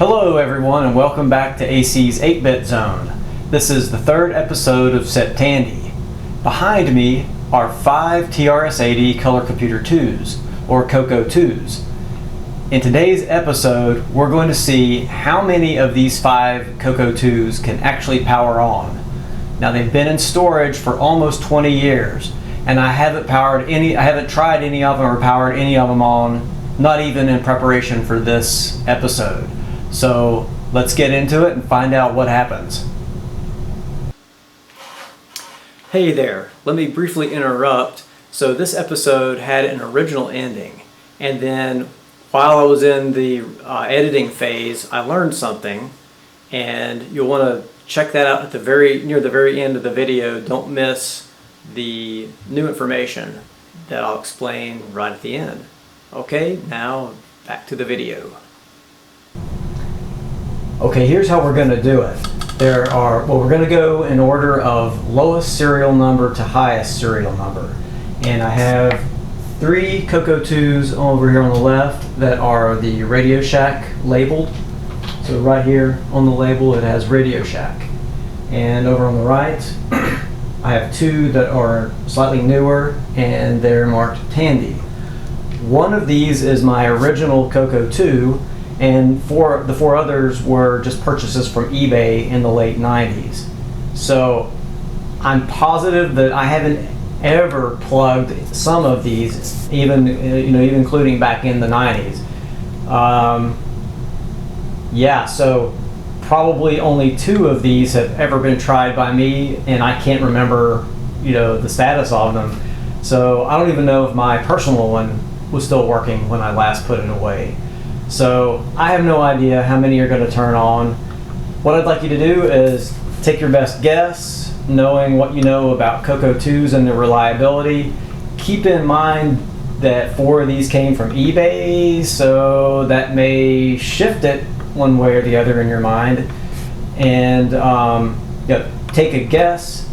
Hello everyone and welcome back to AC's 8-Bit Zone. This is the third episode of Sanity. Behind me are 5 TRS-80 Color Computer 2s, or CoCo-2s. In today's episode, we're going to see how many of these 5 CoCo-2s can actually power on. Now they've been in storage for almost 20 years, and I haven't tried any of them or powered any of them on, not even in preparation for this episode. So let's get into it and find out what happens. Hey there, let me briefly interrupt. So this episode had an original ending, and then while I was in the editing phase, I learned something, and you'll want to check that out at near the very end of the video. Don't miss the new information that I'll explain right at the end. Okay, now back to the video. Okay, here's how we're going to do it. We're going to go in order of lowest serial number to highest serial number. And I have 3 CoCo-2s over here on the left that are the Radio Shack labeled. So right here on the label it has Radio Shack. And over on the right I have 2 that are slightly newer and they're marked Tandy. One of these is my original CoCo-2, and the 4 others were just purchases from eBay in the late 90s. So I'm positive that I haven't ever plugged some of these, even including back in the 90s. Yeah, so probably only 2 of these have ever been tried by me, and I can't remember the status of them. So I don't even know if my personal one was still working when I last put it away. So I have no idea how many are going to turn on. What I'd like you to do is take your best guess, knowing what you know about CoCo-2s and their reliability. Keep in mind that 4 of these came from eBay, so that may shift it one way or the other in your mind. And take a guess,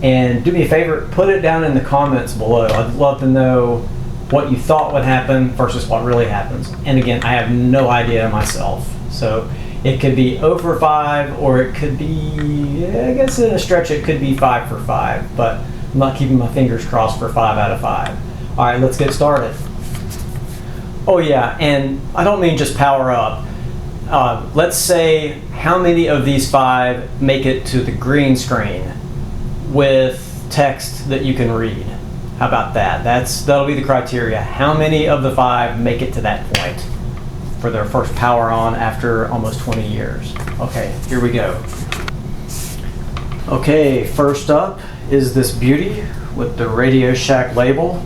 and do me a favor, put it down in the comments below. I'd love to know what you thought would happen versus what really happens. And again, I have no idea myself. So it could be 0 for 5, or it could be, I guess in a stretch it could be 5 for 5, but I'm not keeping my fingers crossed for 5 out of 5. All right, let's get started. Oh yeah, and I don't mean just power up. Let's say how many of these 5 make it to the green screen with text that you can read. How about that? That'll be the criteria. How many of the 5 make it to that point for their first power on after almost 20 years? Okay, here we go. Okay, first up is this beauty with the Radio Shack label.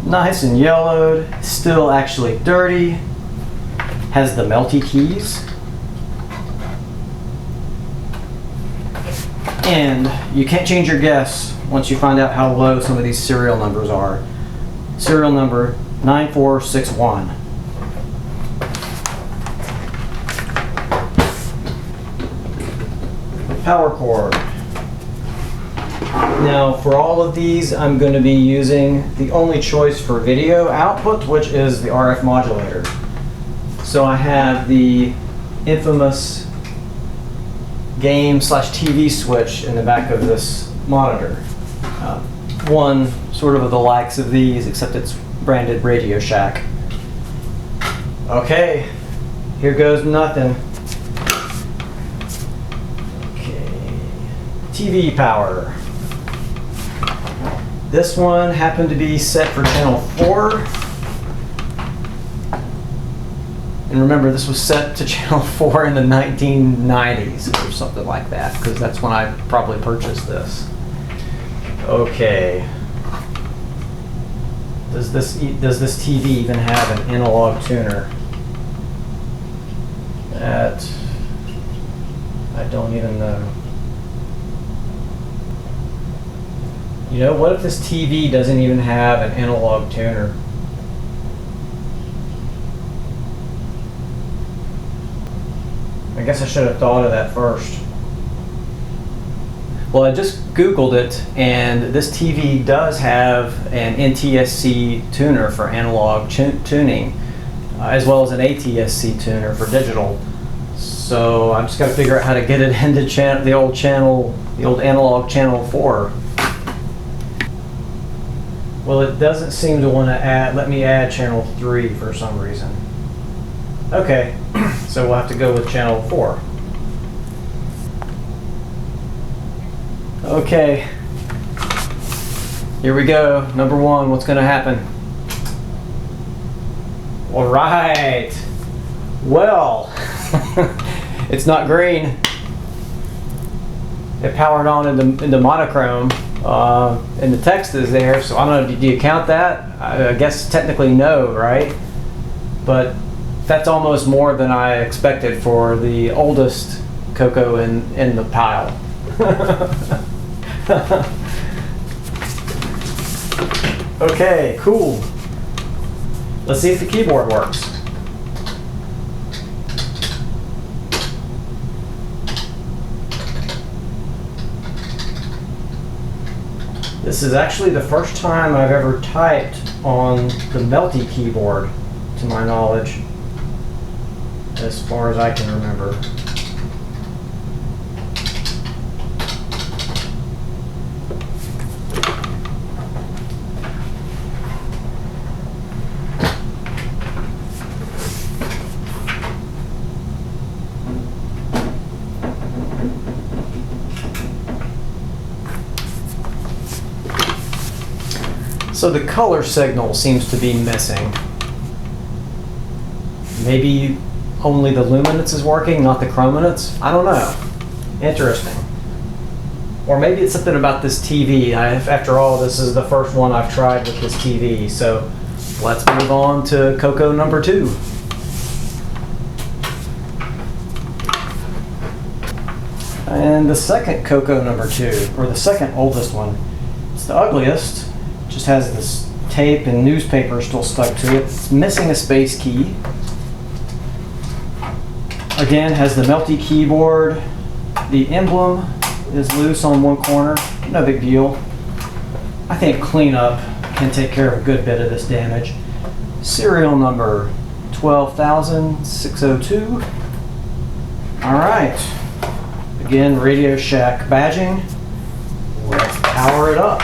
Nice and yellowed, still actually dirty. Has the melty keys. And you can't change your guess once you find out how low some of these serial numbers are. Serial number 9461. Power cord. Now for all of these I'm going to be using the only choice for video output, which is the RF modulator. So I have the infamous game/TV switch in the back of this monitor. One sort of the likes of these, except it's branded Radio Shack. Okay, here goes nothing. Okay, TV power. This one happened to be set for channel 4. And remember, this was set to channel 4 in the 1990s or something like that, because that's when I probably purchased this. Okay. Does this TV even have an analog tuner? That I don't even know. What if this TV doesn't even have an analog tuner? I guess I should have thought of that first. Well, I just Googled it, and this TV does have an NTSC tuner for analog tuning, as well as an ATSC tuner for digital. So I just got to figure out how to get it into the old analog channel 4. Well, it doesn't seem to want to let me add channel 3 for some reason. Okay, so we'll have to go with channel 4. Okay, here we go. Number 1, what's going to happen? All right. Well, it's not green. It powered on into monochrome, and the text is there. So I don't know. Do you count that? I guess technically no, right? But that's almost more than I expected for the oldest CoCo in the pile. Okay, cool. Let's see if the keyboard works. This is actually the first time I've ever typed on the Melty keyboard, to my knowledge, as far as I can remember. So the color signal seems to be missing. Maybe only the luminance is working, not the chrominance? I don't know. Interesting. Or maybe it's something about this TV. After all, this is the first one I've tried with this TV. So let's move on to CoCo number 2. And the second CoCo number 2, or the second oldest one, it's the ugliest. Just has this tape and newspaper still stuck to it. It's missing a space key. Again, has the Melty keyboard. The emblem is loose on one corner. No big deal. I think cleanup can take care of a good bit of this damage. Serial number 12,602. All right. Again, Radio Shack badging. Let's power it up.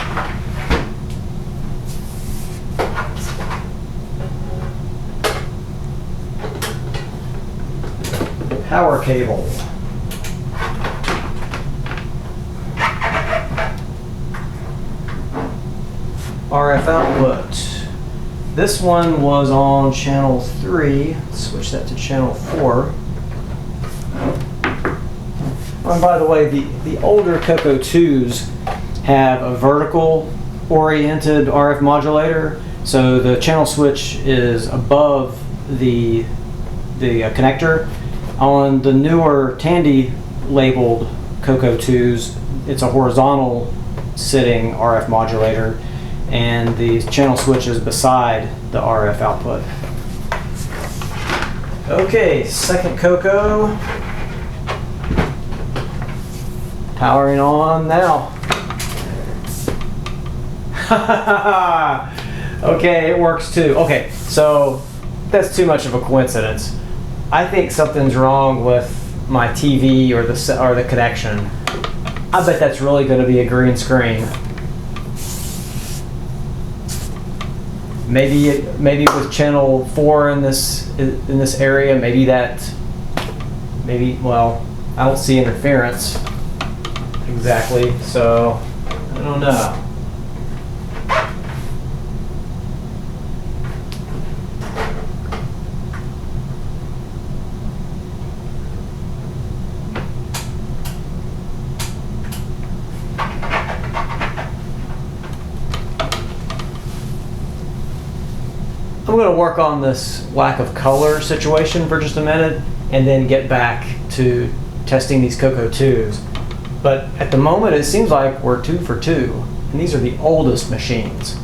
Power cable. RF output. This one was on channel 3. Let's switch that to channel 4. And by the way, the older CoCo-2s have a vertical oriented RF modulator, so the channel switch is above the connector. On the newer Tandy labeled CoCo-2s, it's a horizontal sitting RF modulator, and the channel switch is beside the RF output. Okay, second CoCo. Powering on now. Okay, it works too. Okay, so that's too much of a coincidence. I think something's wrong with my TV or the connection. I bet that's really going to be a green screen. Maybe with channel 4 in this area, well, I don't see interference exactly, so I don't know. I'm going to work on this lack of color situation for just a minute and then get back to testing these CoCo-2s. But at the moment, it seems like we're 2 for 2, and these are the oldest machines.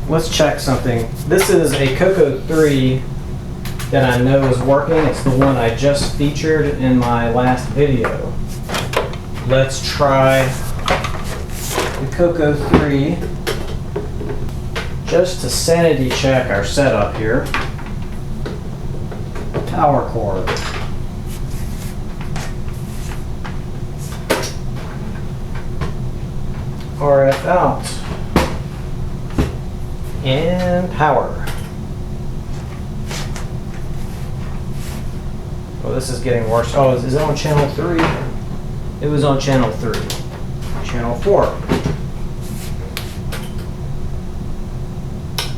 Let's check something. This is a CoCo-3 that I know is working. It's the one I just featured in my last video. Let's try the CoCo-3 just to sanity check our setup here. Power cord. RF out. And power. Oh, this is getting worse. Oh, is it on channel 3? It was on channel 3. Channel 4.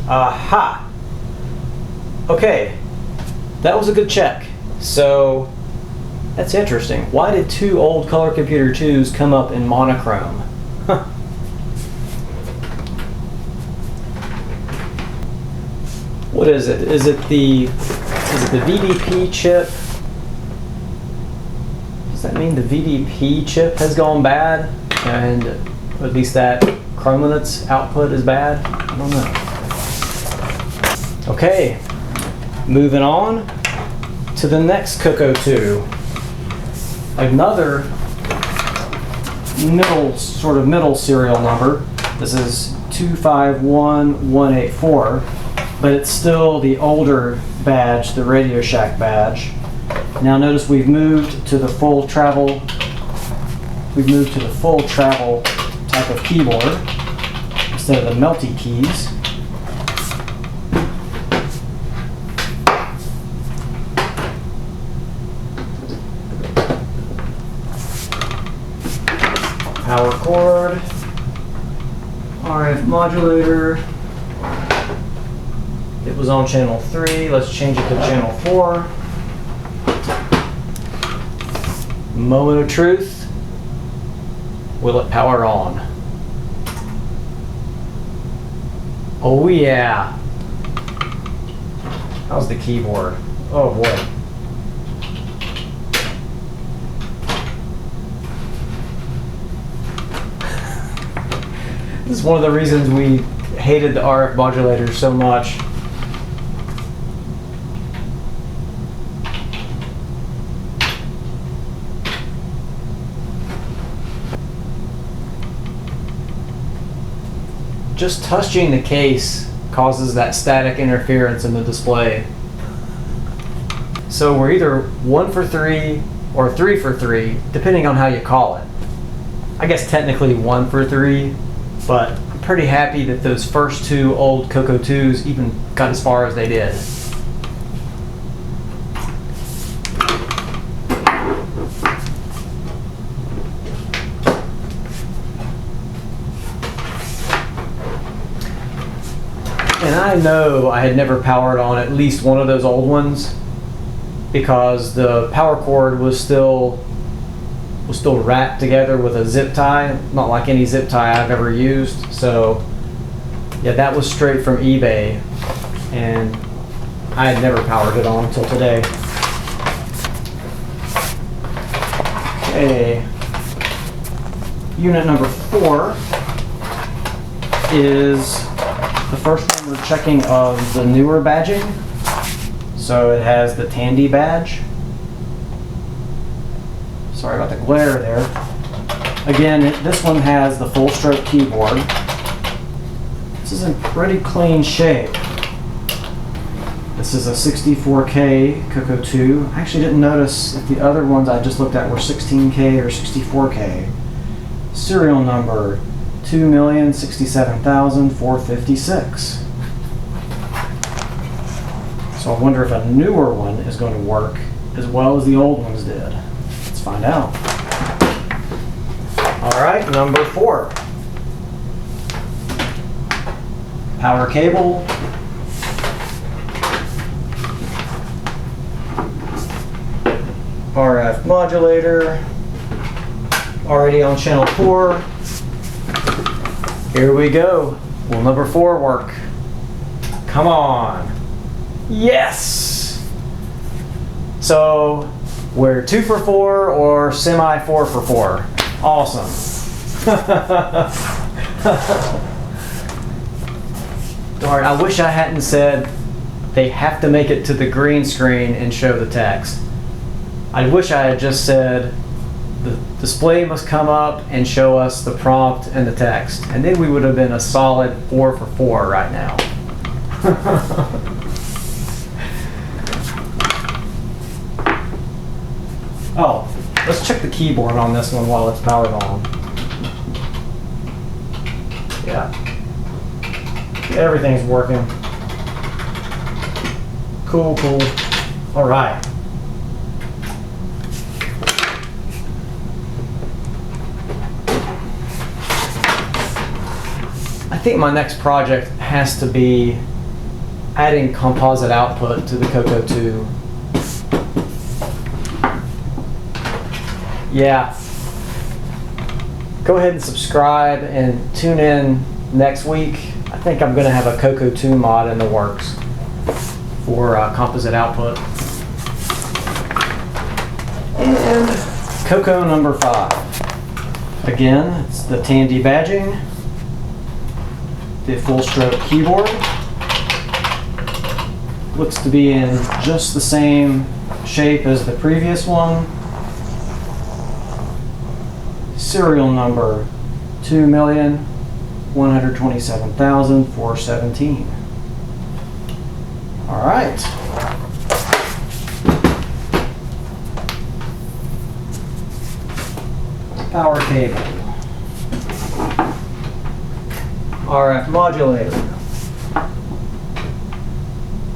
Aha! Okay, that was a good check. So, that's interesting. Why did 2 old Color Computer 2s come up in monochrome? Huh. What is it? Is it the VDP chip? Does that mean the VDP chip has gone bad, and at least that chrominance output is bad? I don't know. Okay, moving on to the next CoCo-2. Another middle serial number. This is 251184, but it's still the older badge, the Radio Shack badge. Now notice we've moved to the full travel. We've moved to the full travel type of keyboard instead of the melty keys. Power cord, RF modulator. It was on channel 3. Let's change it to channel 4. Moment of truth. Will it power on? Oh yeah. How's the keyboard? Oh boy. This is one of the reasons we hated the RF modulators so much. Just touching the case causes that static interference in the display. So we're either 1 for 3 or 3 for 3, depending on how you call it. I guess technically 1 for 3, but I'm pretty happy that those first 2 old CoCo-2s even got as far as they did. And I know I had never powered on at least one of those old ones because the power cord was still wrapped together with a zip tie, not like any zip tie I've ever used. So yeah, that was straight from eBay, and I had never powered it on until today. Okay, unit number 4 is the first one we're checking of the newer badging. So it has the Tandy badge. Sorry about the glare there. Again, this one has the full stroke keyboard. This is in pretty clean shape. This is a 64K CoCo-2. I actually didn't notice if the other ones I just looked at were 16K or 64K. Serial number 2,067,456. So I wonder if a newer one is going to work as well as the old ones did. Let's find out. All right, number 4. Power cable. RF modulator. Already on channel 4. Here we go. Will number 4 work? Come on. Yes! So we're 2 for 4 or semi 4 for 4. Awesome. Darn, I wish I hadn't said they have to make it to the green screen and show the text. I wish I had just said the display must come up and show us the prompt and the text, and then we would have been a solid 4 for 4 right now. Oh, let's check the keyboard on this one while it's powered on. Yeah. Everything's working. Cool, cool. All right. I think my next project has to be adding composite output to the CoCo-2. Yeah. Go ahead and subscribe and tune in next week. I think I'm going to have a CoCo-2 mod in the works for composite output. And CoCo number 5. Again, it's the Tandy badging, the full stroke keyboard. Looks to be in just the same shape as the previous one. Serial number 2,127,417. All right. Power cable. RF modulator.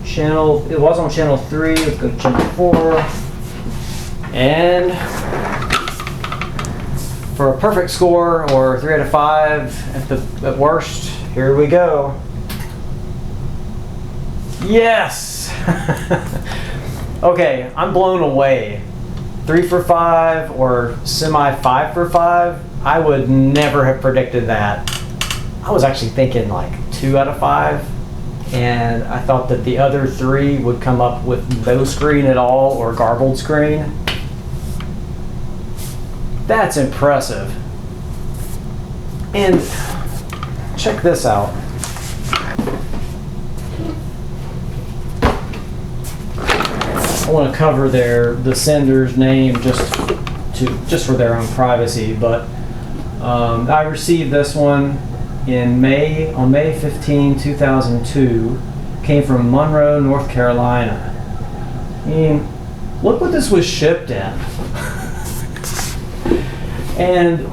Channel, it was on channel 3, let's go to channel 4. And for a perfect score, or 3 out of 5 at worst, here we go. Yes! Okay, I'm blown away. 3 for 5 or semi 5 for 5. I would never have predicted that. I was actually thinking like 2 out of 5. And I thought that the other 3 would come up with no screen at all or garbled screen. That's impressive. And check this out. I want to cover the sender's name just for their own privacy, but I received this one on May 15, 2002. Came from Monroe, North Carolina. I mean, look what this was shipped in. And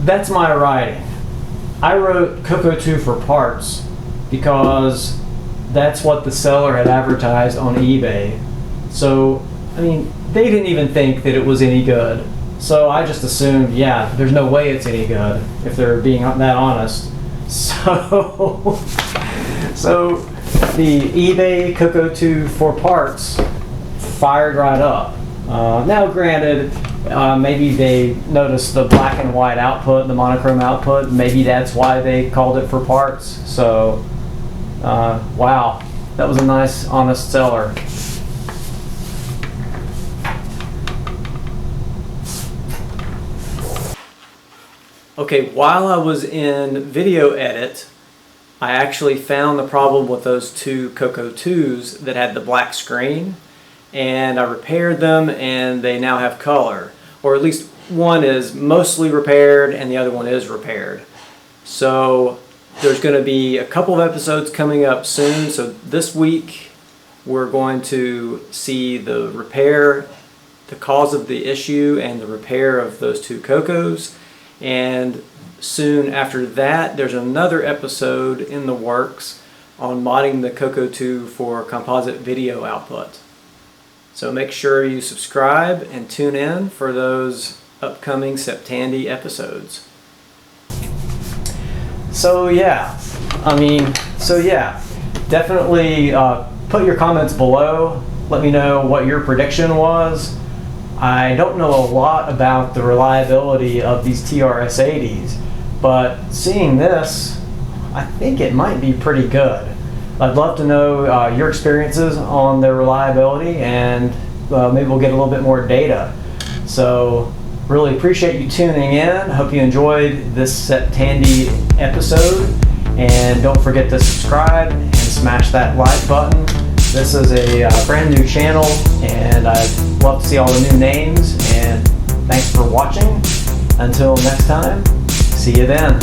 that's my writing. I wrote CoCo-2 for parts because that's what the seller had advertised on eBay. So, I mean, they didn't even think that it was any good. So I just assumed, yeah, there's no way it's any good if they're being that honest. So, the eBay CoCo-2 for parts fired right up. Now, granted, maybe they noticed the black and white output, the monochrome output. Maybe that's why they called it for parts. So, wow, that was a nice, honest seller. Okay, while I was in video edit, I actually found the problem with those 2 CoCo-2s that had the black screen, and I repaired them, and they now have color. Or at least one is mostly repaired and the other one is repaired. So there's going to be a couple of episodes coming up soon. So this week we're going to see the repair, the cause of the issue, and the repair of those 2 CoCos. And soon after that, there's another episode in the works on modding the CoCo-2 for composite video output. So make sure you subscribe and tune in for those upcoming Septandy episodes. So yeah, definitely put your comments below. Let me know what your prediction was. I don't know a lot about the reliability of these TRS-80s, but seeing this, I think it might be pretty good. I'd love to know your experiences on their reliability, and maybe we'll get a little bit more data. So really appreciate you tuning in. Hope you enjoyed this Septandy episode, and don't forget to subscribe and smash that like button. This is a brand new channel, and I'd love to see all the new names, and thanks for watching. Until next time, see you then.